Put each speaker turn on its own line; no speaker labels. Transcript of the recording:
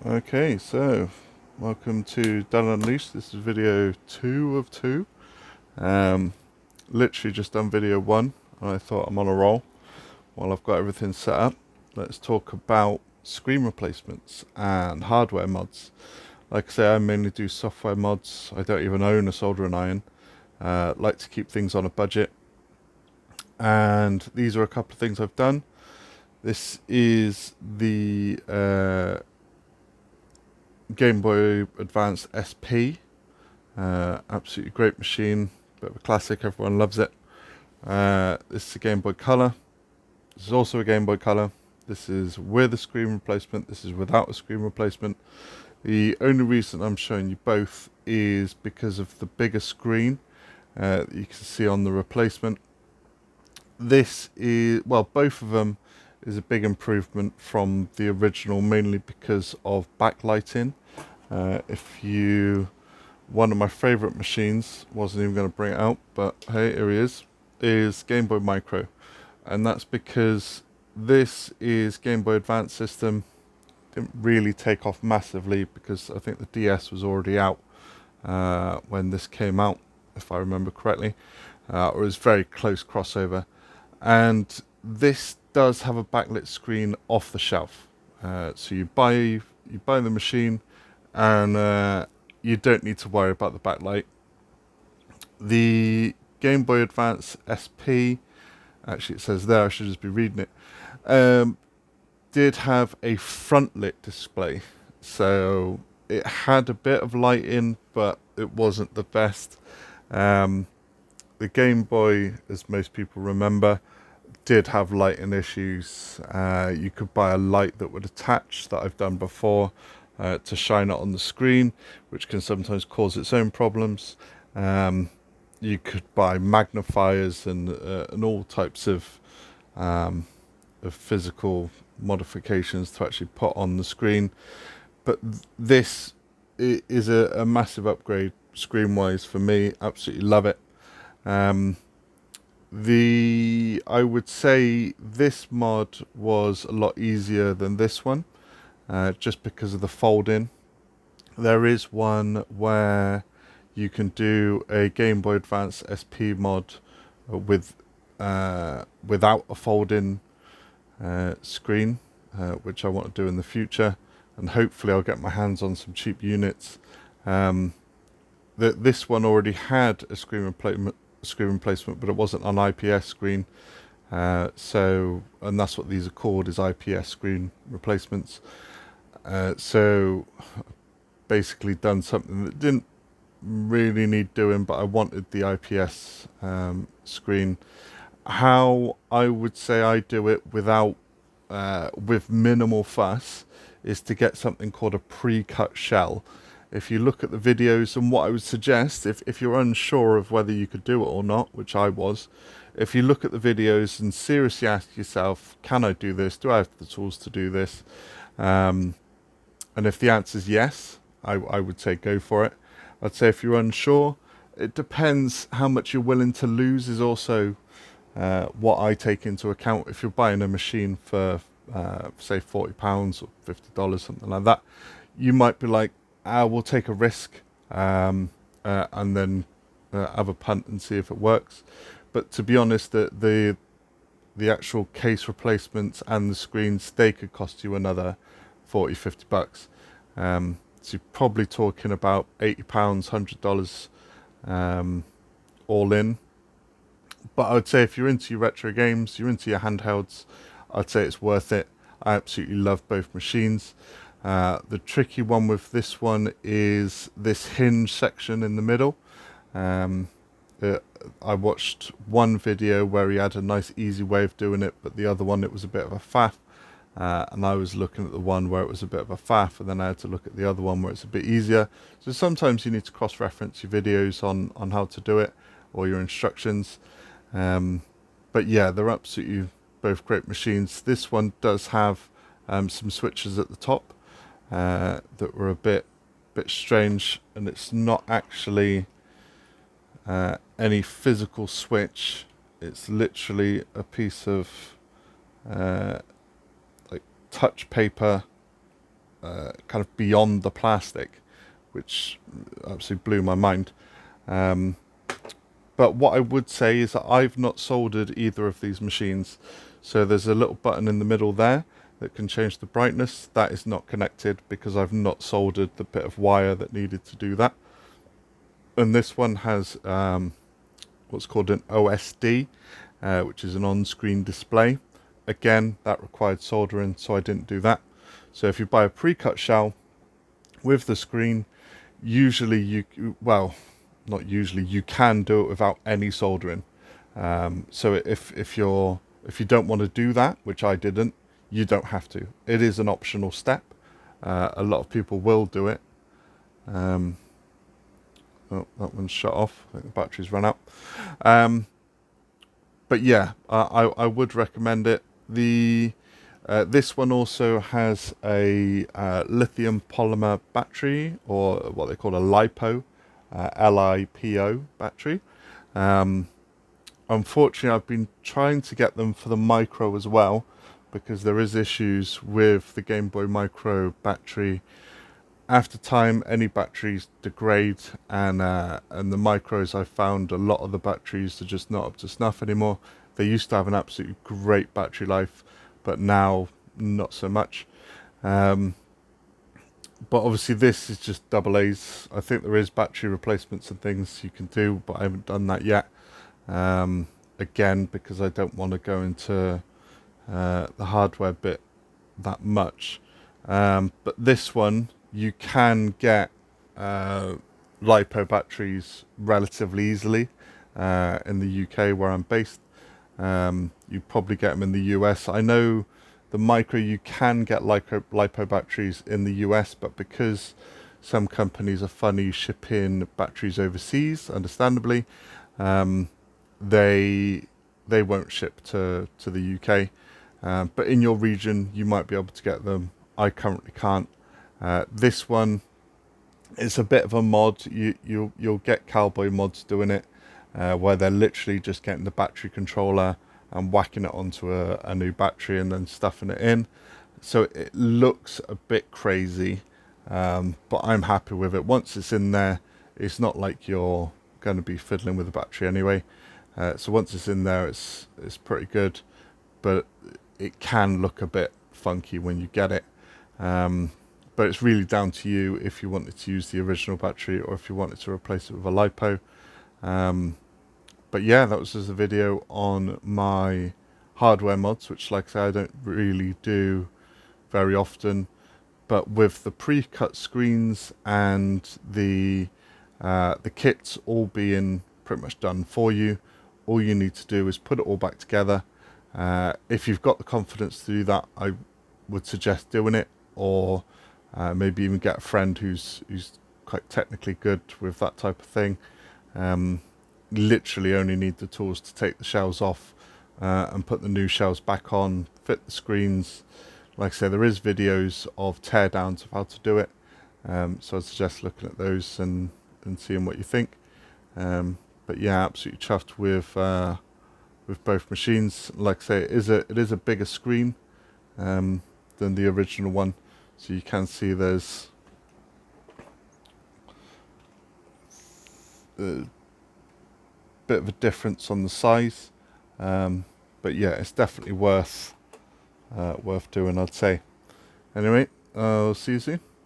Okay, so welcome to Done Unleashed. This is video 2 of 2. Literally just done video 1 and I thought I'm on a roll. While I've got everything set up, let's talk about screen replacements and hardware mods. Like I say, I mainly do software mods. I don't even own a soldering iron. Like to keep things on a budget. And these are a couple of things I've done. This is the Game Boy Advance SP. Absolutely great machine, bit of a classic, everyone loves it. This is a Game Boy Color. This is also a Game Boy Color. This is with a screen replacement, this is without a screen replacement. The only reason I'm showing you both is because of the bigger screen that you can see on the replacement. This is, well, both of them is a big improvement from the original, mainly because of backlighting. One of my favorite machines, wasn't even going to bring it out, but hey, here he is Game Boy Micro. And that's because this is Game Boy Advance system. Didn't really take off massively because I think the DS was already out when this came out, if I remember correctly. Or it was very close crossover. And this does have a backlit screen off the shelf. So you buy the machine and you don't need to worry about the backlight. The Game Boy Advance SP, actually it says there, I should just be reading it, did have a front lit display. So it had a bit of light in, but it wasn't the best. The Game Boy, as most people remember, did have lighting issues. You could buy a light that would attach, that I've done before, to shine it on the screen, which can sometimes cause its own problems. You could buy magnifiers and all types of physical modifications to actually put on the screen. But this is a massive upgrade screen-wise for me. Absolutely love it. I would say this mod was a lot easier than this one, just because of the fold-in. There is one where you can do a Game Boy Advance SP mod without a fold-in screen, which I want to do in the future, and hopefully I'll get my hands on some cheap units. This one already had a screen replacement, but it wasn't an IPS screen. And that's what these are called, is IPS screen replacements. So basically done something that didn't really need doing, but I wanted the IPS screen. How I would say I do it with minimal fuss is to get something called a pre-cut shell. If you look at the videos, and what I would suggest, if you're unsure of whether you could do it or not, which I was, if you look at the videos and seriously ask yourself, can I do this? Do I have the tools to do this? And if the answer is yes, I would say go for it. I'd say if you're unsure, it depends how much you're willing to lose is also what I take into account. If you're buying a machine for, say, £40 or $50, something like that, you might be like, we'll take a risk and then have a punt and see if it works. But to be honest, the actual case replacements and the screens, they could cost you another $40-50. So you're probably talking about £80, $100 all in. But I would say if you're into your retro games, you're into your handhelds, I'd say it's worth it. I absolutely love both machines. The tricky one with this one is this hinge section in the middle. I watched one video where he had a nice easy way of doing it, but the other one it was a bit of a faff. And I was looking at the one where it was a bit of a faff, and then I had to look at the other one where it's a bit easier. So sometimes you need to cross-reference your videos on how to do it, or your instructions. But yeah, they're absolutely both great machines. This one does have some switches at the top that were a bit strange, and it's not actually any physical switch. It's literally a piece of like touch paper kind of beyond the plastic, which absolutely blew my mind. But what I would say is that I've not soldered either of these machines. So there's a little button in the middle there that can change the brightness. That is not connected because I've not soldered the bit of wire that needed to do that. And this one has what's called an OSD, which is an on-screen display. Again, that required soldering, so I didn't do that. So if you buy a pre-cut shell with the screen, usually you can do it without any soldering. So if you don't want to do that, which I didn't, you don't have to. It is an optional step. A lot of people will do it. Oh, that one's shut off. I think the battery's run out. But yeah, I would recommend it. This one also has a lithium polymer battery, or what they call a LiPo, LiPo battery. Unfortunately, I've been trying to get them for the micro as well, because there is issues with the Game Boy Micro battery. After time, any batteries degrade, and the micros, I found a lot of the batteries are just not up to snuff anymore. They used to have an absolutely great battery life, but now not so much. But obviously this is just double A's. I think there is battery replacements and things you can do, but I haven't done that yet. Again, because I don't want to go into the hardware bit that much. But this one, you can get LiPo batteries relatively easily in the UK where I'm based. You probably get them in the US. I know the micro, you can get LiPo batteries in the US, but because some companies are funny shipping batteries overseas, understandably, they won't ship to the UK. But in your region, you might be able to get them. I currently can't. This one is a bit of a mod. You'll get cowboy mods doing it, where they're literally just getting the battery controller and whacking it onto a new battery and then stuffing it in. So it looks a bit crazy, but I'm happy with it. Once it's in there, it's not like you're going to be fiddling with the battery anyway. So once it's in there, it's pretty good, but it can look a bit funky when you get it. But it's really down to you if you wanted to use the original battery or if you wanted to replace it with a LiPo. But yeah, that was just a video on my hardware mods, which, like I say, I don't really do very often. But with the pre-cut screens and the kits all being pretty much done for you, all you need to do is put it all back together. If you've got the confidence to do that, I would suggest doing it, or maybe even get a friend who's quite technically good with that type of thing. Literally only need the tools to take the shells off and put the new shells back on, fit the screens. Like I say, there is videos of teardowns of how to do it, so I'd suggest looking at those and seeing what you think. But yeah, absolutely chuffed with both machines. Like I say, it is a bigger screen than the original one, so you can see there's a bit of a difference on the size, but yeah, it's definitely worth doing, I'd say. Anyway, I'll see you soon.